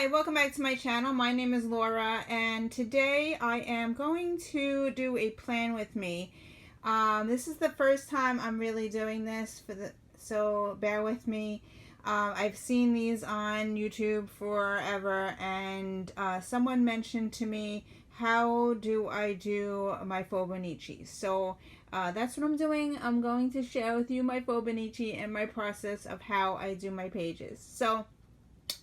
Hi, welcome back to my channel. My name is Laura, and today I am going to do a plan with me. This is the first time I'm really doing this, so bear with me. I've seen these on YouTube forever, and someone mentioned to me, how do I do my Fauxbonichi? So that's what I'm doing. I'm going to share with you my Fauxbonichi and my process of how I do my pages. So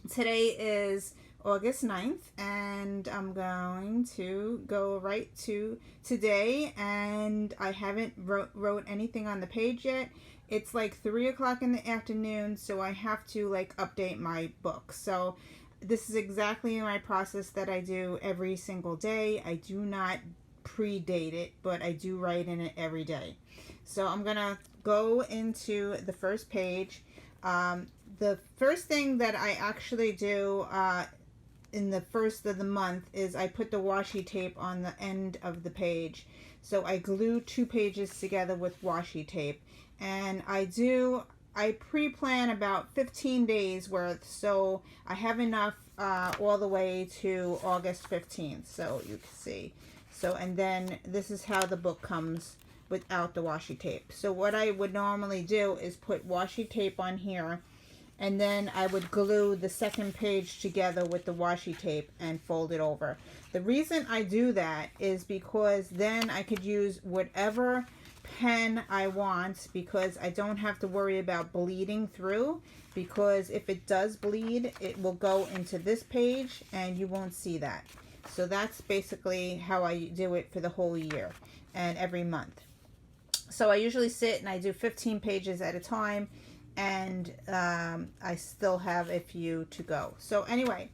today is August 9th, and I'm going to go right to today, and I haven't wrote anything on the page yet. It's like 3 o'clock in the afternoon, so I have to like update my book. So this is exactly my process that I do every single day. I do not predate it, but I do write in it every day. So I'm gonna go into the first page. The first thing that I actually do in the first of the month is I put the washi tape on the end of the page. So I glue 2 pages together with washi tape, and I pre-plan about 15 days worth, so I have enough all the way to August 15th, so you can see. So, and then this is how the book comes without the washi tape. So what I would normally do is put washi tape on here, and then I would glue the second page together with the washi tape and fold it over. The reason I do that is because then I could use whatever pen I want, because I don't have to worry about bleeding through, because if it does bleed, it will go into this page and you won't see that. So that's basically how I do it for the whole year and every month. So I usually sit and I do 15 pages at a time, and I still have a few to go. So anyway,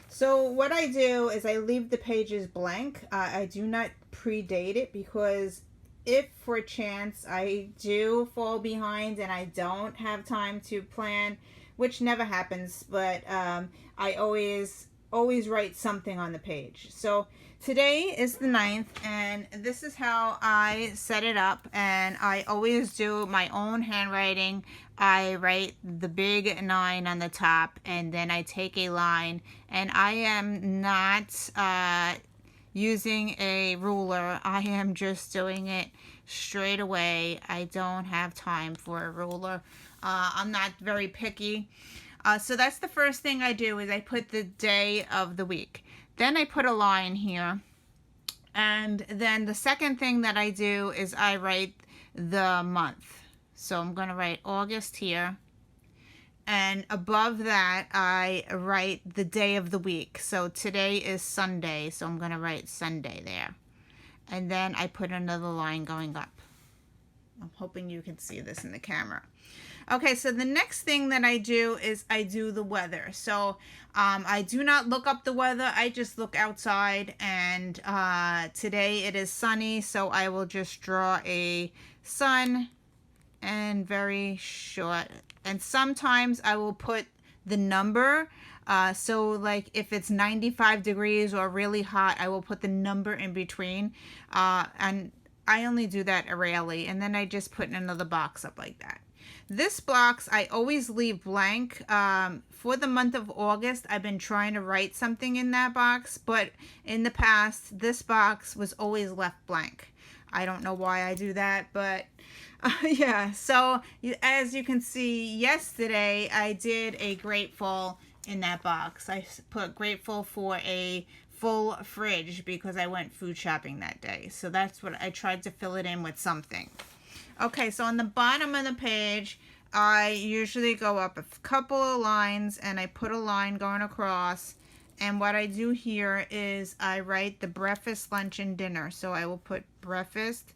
so what I do is I leave the pages blank. I do not predate it, because if for a chance I do fall behind and I don't have time to plan, which never happens, but I always write something on the page. So today is the 9th, and this is how I set it up, and I always do my own handwriting. I write the big 9 on the top, and then I take a line, and I am not using a ruler. I am just doing it straight away. I don't have time for a ruler. I'm not very picky. So that's the first thing I do, is I put the day of the week. Then I put a line here. And then the second thing that I do is I write the month. So I'm going to write August here. And above that, I write the day of the week. So today is Sunday, so I'm going to write Sunday there. And then I put another line going up. I'm hoping you can see this in the camera. Okay, so the next thing that I do is I do the weather. So I do not look up the weather. I just look outside, and today it is sunny, so I will just draw a sun and very short. And sometimes I will put the number. So like if it's 95 degrees or really hot, I will put the number in between. And I only do that rarely. And then I just put in another box up like that. This box I always leave blank. For the month of August, I've been trying to write something in that box, but in the past, this box was always left blank. I don't know why I do that, but yeah. So as you can see, yesterday I did a grateful in that box. I put grateful for a full fridge because I went food shopping that day. So that's what I tried to fill it in with something. Okay, so on the bottom of the page, I usually go up a couple of lines, and I put a line going across. And what I do here is I write the breakfast, lunch, and dinner. So I will put breakfast,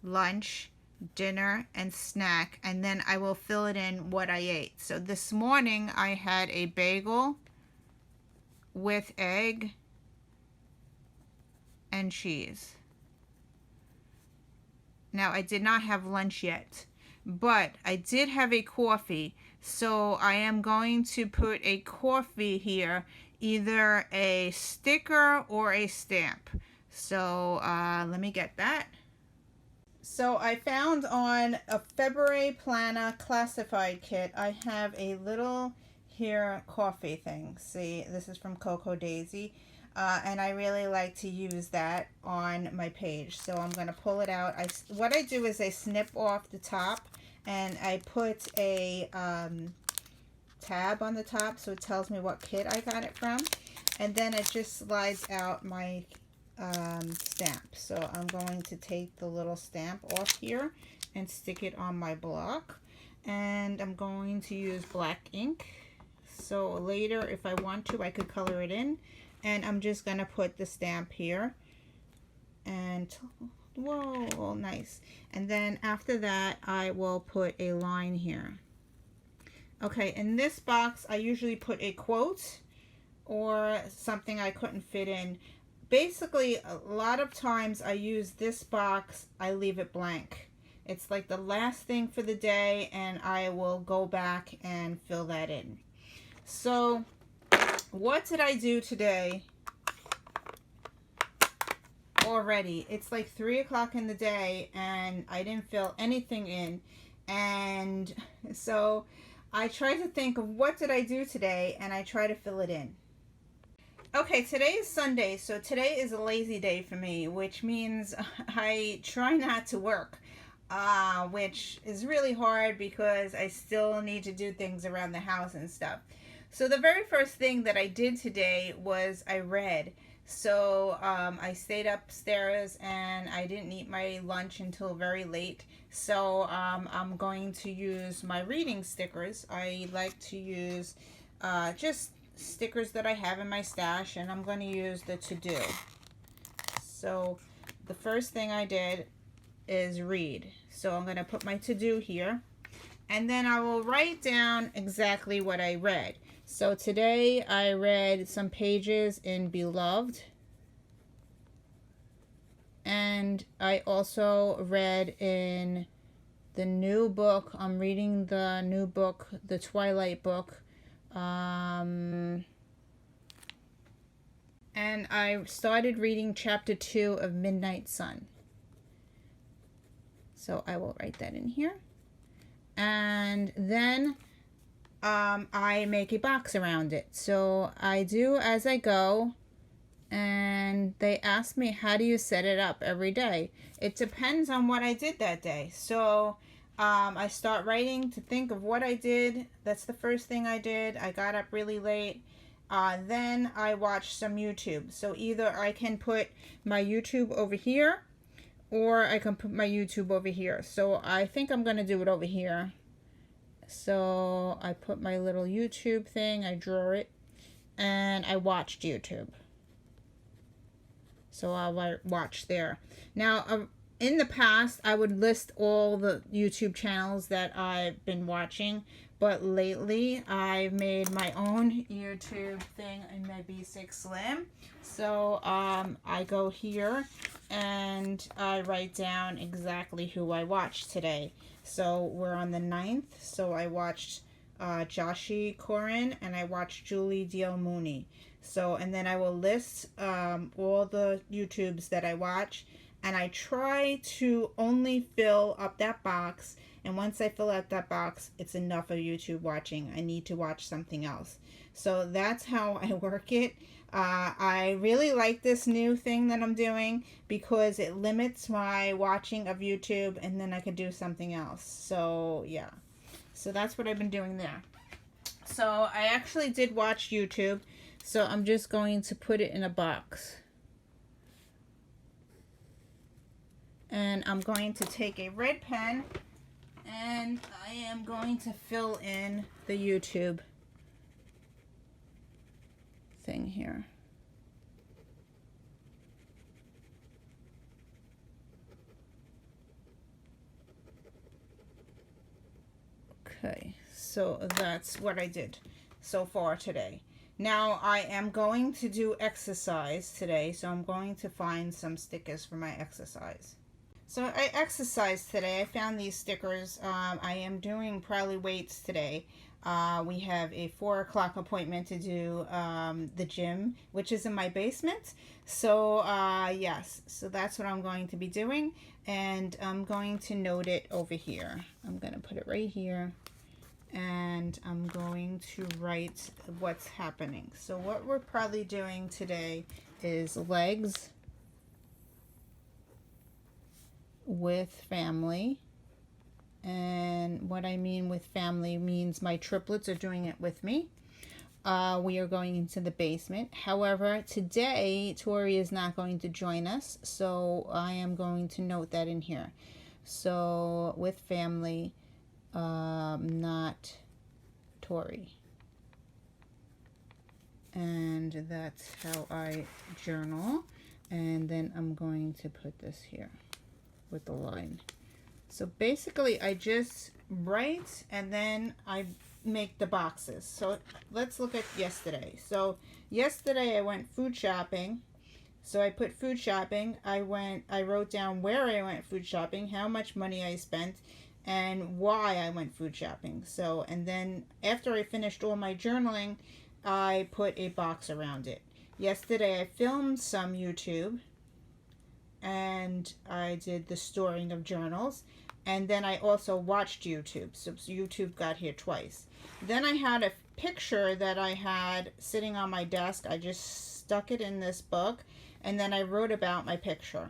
lunch, dinner, and snack, and then I will fill it in what I ate. So this morning I had a bagel with egg and cheese. Now, I did not have lunch yet, but I did have a coffee, so I am going to put a coffee here, either a sticker or a stamp. So let me get that. So I found on a February Planner classified kit, I have a little here coffee thing. See, this is from Coco Daisy. And I really like to use that on my page. So I'm going to pull it out. What I do is I snip off the top and I put a tab on the top so it tells me what kit I got it from. And then it just slides out my stamp. So I'm going to take the little stamp off here and stick it on my block. And I'm going to use black ink. So later, if I want to, I could color it in. And I'm just going to put the stamp here. And, whoa, nice. And then after that, I will put a line here. Okay, in this box, I usually put a quote or something I couldn't fit in. Basically, a lot of times I use this box, I leave it blank. It's like the last thing for the day, and I will go back and fill that in. So, what did I do today? Already, it's like 3 o'clock in the day, and I didn't fill anything in. And so, I try to think of what did I do today, and I try to fill it in. Okay, today is Sunday, so today is a lazy day for me, which means I try not to work, which is really hard because I still need to do things around the house and stuff. So the very first thing that I did today was I read. So I stayed upstairs and I didn't eat my lunch until very late. So I'm going to use my reading stickers. I like to use just stickers that I have in my stash, and I'm going to use the to-do. So the first thing I did is read. So I'm going to put my to-do here, and then I will write down exactly what I read. So today I read some pages in Beloved, and I also read in the new book. I'm reading the new book, the Twilight book. And I started reading chapter 2 of Midnight Sun. So I will write that in here. And then I make a box around it. So I do as I go. And they ask me, how do you set it up every day? It depends on what I did that day. So I start writing to think of what I did. That's the first thing I did. I got up really late. Then I watched some YouTube. So either I can put my YouTube over here, or I can put my YouTube over here. So I think I'm going to do it over here. So I put my little YouTube thing, I draw it, and I watched YouTube. So I'll watch there. Now, in the past, I would list all the YouTube channels that I've been watching, but lately I've made my own YouTube thing in my B6 Slim. So I go here and I write down exactly who I watched today. So we're on the 9th, so I watched Joshi Corin and I watched Julie Deal Mooney. So, and then I will list all the YouTubes that I watch, and I try to only fill up that box, and once I fill out that box, it's enough of YouTube watching. I need to watch something else. So that's how I work it. I really like this new thing that I'm doing because it limits my watching of YouTube, and then I could do something else. So yeah, so that's what I've been doing there. So I actually did watch YouTube, so I'm just going to put it in a box. And I'm going to take a red pen and I am going to fill in the YouTube thing here. Okay, so that's what I did so far today. Now I am going to do exercise today, so I'm going to find some stickers for my exercise. So I exercised today. I found these stickers. I am doing probably weights today. We have a 4 o'clock appointment to do the gym, which is in my basement. So yes, so that's what I'm going to be doing. And I'm going to note it over here. I'm going to put it right here. and I'm going to write what's happening. So what we're probably doing today is legs with family. And what I mean with family means my triplets are doing it with me. We are going into the basement. However, today Tori is not going to join us, so I am going to note that in here. So with family, not Tori. And that's how I journal. And then I'm going to put this here with the line. So basically I just write and then I make the boxes. So let's look at yesterday. So yesterday I went food shopping. So I put food shopping. I wrote down where I went food shopping, how much money I spent, and why I went food shopping. So, and then after I finished all my journaling, I put a box around it. Yesterday I filmed some YouTube and I did the storing of journals. And then I also watched YouTube. So YouTube got here twice. Then I had a picture that I had sitting on my desk. I just stuck it in this book. And then I wrote about my picture.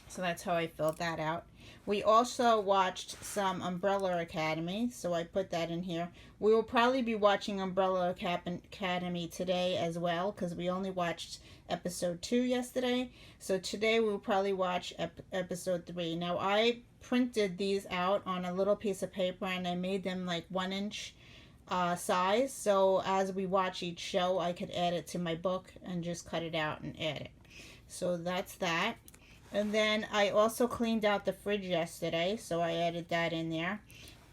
So that's how I filled that out. We also watched some Umbrella Academy. So I put that in here. We will probably be watching Umbrella Academy today as well, because we only watched episode 2 yesterday. So today we'll probably watch episode 3. Now I printed these out on a little piece of paper and I made them like 1-inch size. So as we watch each show, I could add it to my book and just cut it out and add it. So that's that. And then I also cleaned out the fridge yesterday, so I added that in there.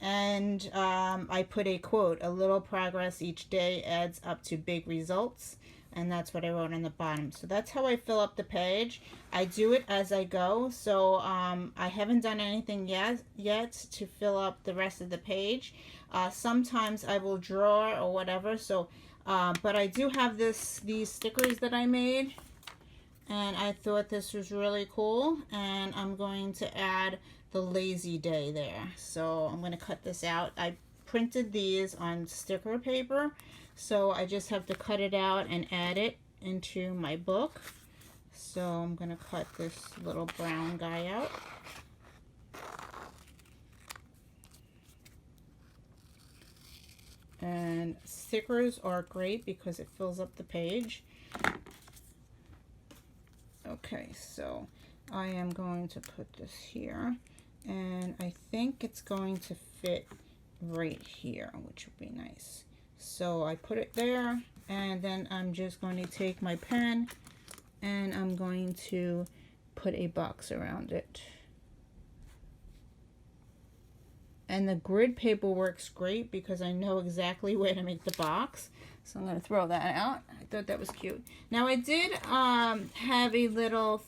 And I put a quote, "A little progress each day adds up to big results." And that's what I wrote on the bottom. So that's how I fill up the page. I do it as I go. So I haven't done anything yet to fill up the rest of the page. Sometimes I will draw or whatever. So, but I do have these stickers that I made. And I thought this was really cool. And I'm going to add the lazy day there. So I'm going to cut this out. I printed these on sticker paper. So I just have to cut it out and add it into my book. So I'm going to cut this little brown guy out. And stickers are great because it fills up the page. Okay, so I am going to put this here. And I think it's going to fit right here, which would be nice. So I put it there, and then I'm just going to take my pen and I'm going to put a box around it. And the grid paper works great because I know exactly where to make the box. So I'm going to throw that out. I thought that was cute. Now I did have a little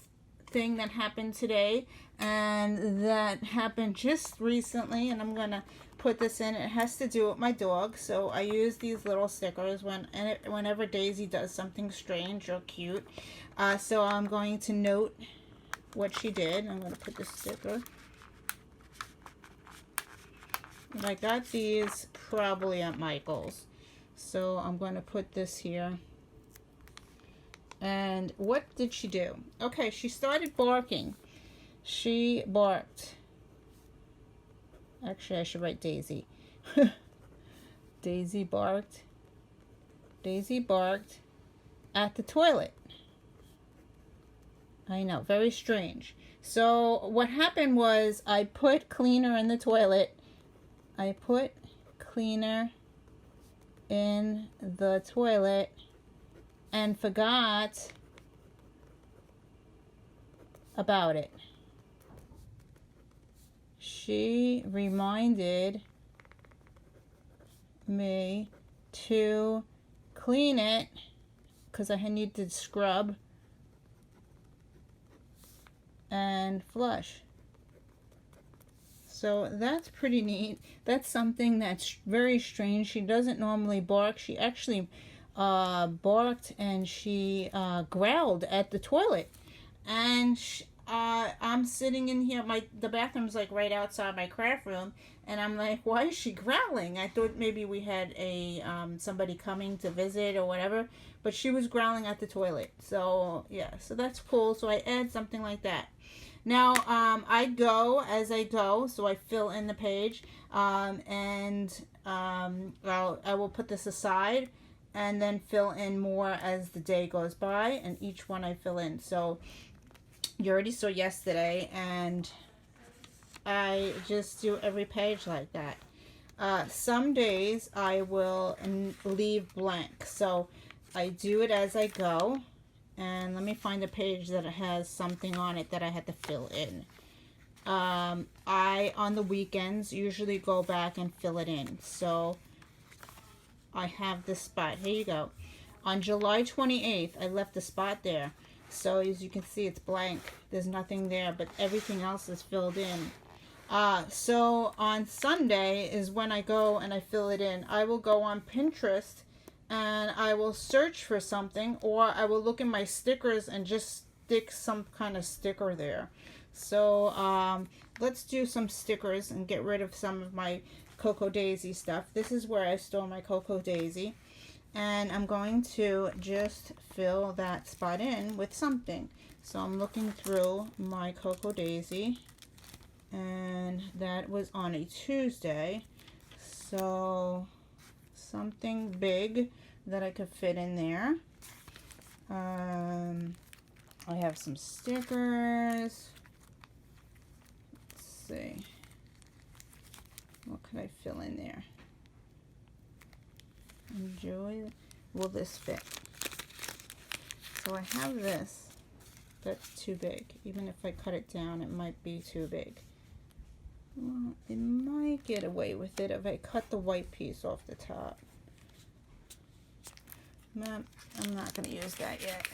thing that happened today, and that happened just recently, and I'm going to put this in. It has to do with my dog. So I use these little stickers whenever Daisy does something strange or cute. So I'm going to note what she did. I'm going to put this sticker. And I got these probably at Michael's. So I'm going to put this here. And what did she do? Okay, she started barking. She barked. Actually, I should write Daisy. Daisy barked. Daisy barked at the toilet. I know, very strange. So what happened was I put cleaner in the toilet. I put cleaner in the toilet and forgot about it. She reminded me to clean it because I need to scrub and flush. So that's pretty neat. That's something that's very strange. She doesn't normally bark. She actually barked and she growled at the toilet. And I'm sitting in here. The bathroom's like right outside my craft room, and I'm like, why is she growling? I thought maybe we had a somebody coming to visit or whatever, but she was growling at the toilet. So yeah, so that's cool. So I add something like that. Now I go as I go, so I fill in the page, and I will put this aside and then fill in more as the day goes by, and each one I fill in. So you already saw yesterday, and I just do every page like that. Some days I will leave blank, so I do it as I go. And let me find a page that has something on it that I had to fill in. I, on the weekends, usually go back and fill it in. So I have this spot. Here you go. On July 28th, I left the spot there. So as you can see, it's blank. There's nothing there, but everything else is filled in. So on Sunday is when I go and I fill it in. I will go on Pinterest and I will search for something, or I will look in my stickers and just stick some kind of sticker there. So let's do some stickers and get rid of some of my Cocoa Daisy stuff. This is where I store my Cocoa Daisy, and I'm going to just fill that spot in with something. So I'm looking through my Cocoa Daisy, and that was on a Tuesday. So something big that I could fit in there. I have some stickers. Let's see. What could I fill in there? Enjoy. Will this fit? So I have this. That's too big. Even if I cut it down, it might be too big. Well, it might get away with it if I cut the white piece off the top. No, I'm not going to use that yet.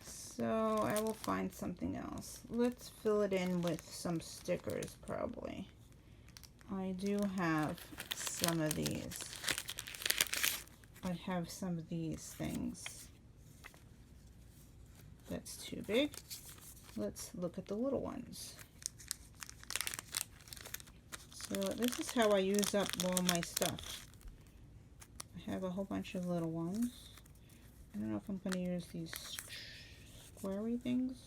So I will find something else. Let's fill it in with some stickers, probably. I do have some of these. I have some of these things. That's too big. Let's look at the little ones. So this is how I use up all my stuff. I have a whole bunch of little ones. I don't know if I'm going to use these squarey things.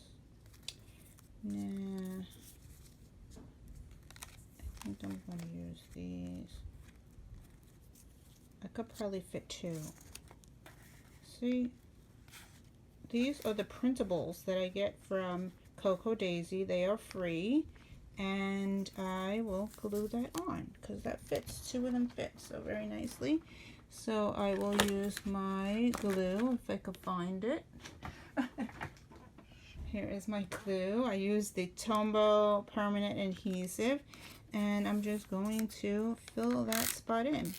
Nah. I think I'm going to use these. I could probably fit two. See? These are the printables that I get from Cocoa Daisy. They are free. And I will glue that on because that fits. Two of them fit so very nicely. So I will use my glue if I could find it. Here is my glue. I use the Tombow permanent adhesive, and I'm just going to fill that spot in.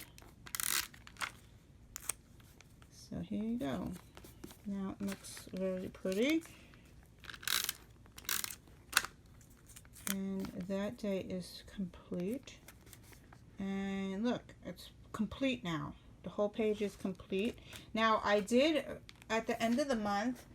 So here you go. Now it looks very pretty. And that day is complete. And look, it's complete now. The whole page is complete. Now I did, at the end of the month,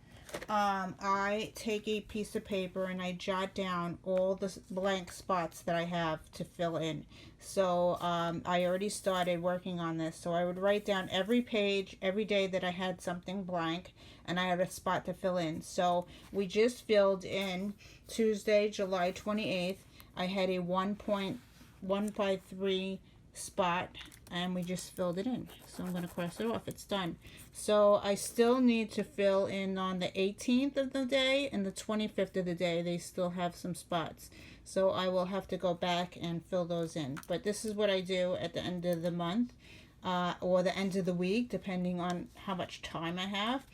I take a piece of paper and I jot down all the blank spots that I have to fill in. So I already started working on this. So I would write down every page, every day that I had something blank, and I had a spot to fill in. So we just filled in Tuesday, July 28th. I had a 1.153 spot, and we just filled it in. So I'm going to cross it off. It's done. So I still need to fill in on the 18th of the day and the 25th of the day. They still have some spots. So I will have to go back and fill those in. But this is what I do at the end of the month or the end of the week, depending on how much time I have.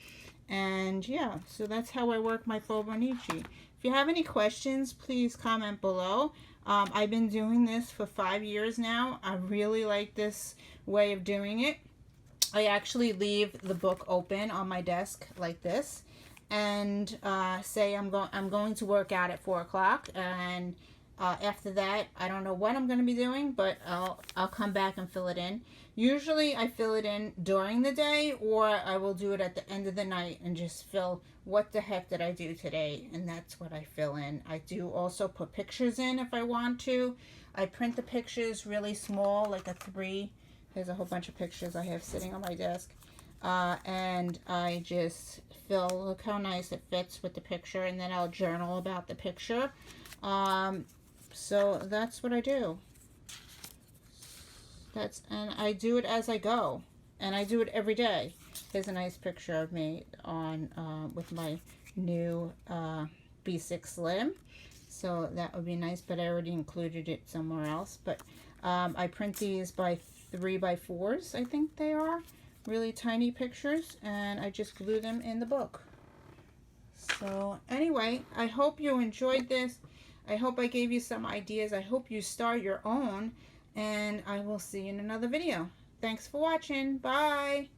And yeah, so that's how I work my Fauxbonichi. If you have any questions, please comment below. I've been doing this for 5 years now. I really like this way of doing it. I actually leave the book open on my desk like this, and say I'm going to work out at 4 o'clock, and After that, I don't know what I'm going to be doing, but I'll come back and fill it in. Usually I fill it in during the day, or I will do it at the end of the night and just fill what the heck did I do today, and that's what I fill in. I do also put pictures in if I want to. I print the pictures really small, like a 3. There's a whole bunch of pictures I have sitting on my desk. And I just fill, look how nice it fits with the picture, and then I'll journal about the picture. So that's what I do. And I do it as I go, and I do it every day. Here's a nice picture of me on with my new B6 Slim. So that would be nice, but I already included it somewhere else. But I print these by 3x4s, I think they are. Really tiny pictures, and I just glue them in the book. So anyway, I hope you enjoyed this. I hope I gave you some ideas. I hope you start your own, and I will see you in another video. Thanks for watching. Bye.